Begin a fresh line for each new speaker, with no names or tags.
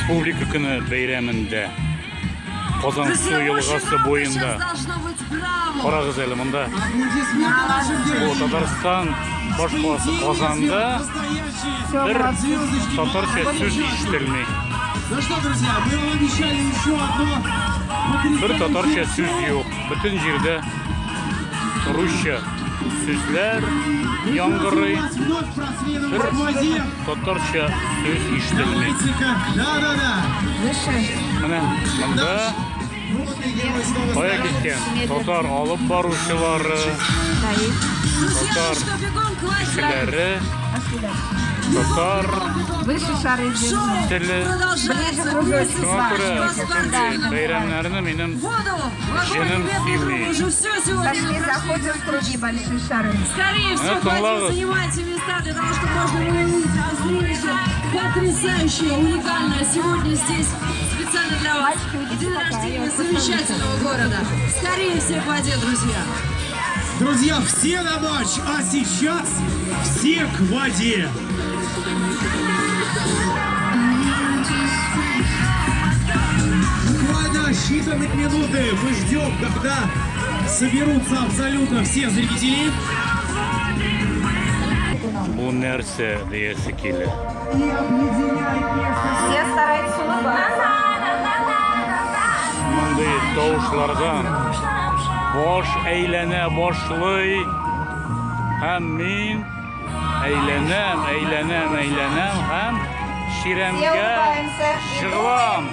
Республика күні бәйрәмендә Казан су елгасы бойында карагыз әле монда Татарстан башкаласы Казанда бер татарча сүз ишетелми. Бер татарча сүз юк. Бүтән җирдә русча сүзләр яңгырый. Бер татарча сүз ишетелми. Менә монда кая киткән татар алып баручылары, татар кешеләре, татар теле. Шуңа күрә бәйрәмнәрне минем җаным сөйли.
Скорее всего, хотите занимайте места для того, чтобы можно увидеть зрелище потрясающее, уникальное сегодня здесь специально для вас. День рождения замечательного города. Скорее всех в воде, друзья.
Друзья, все на ночь, а сейчас все к воде. Буквально считанные минуты мы ждем, когда соберутся абсолютно все зрители.
Бу нәрсә диясе килә.
Все стараются улыбаться.
Мондый тавышлардан баш әйләнә башлый һәм мин әйләнәм һәм ширәмгә чыгам.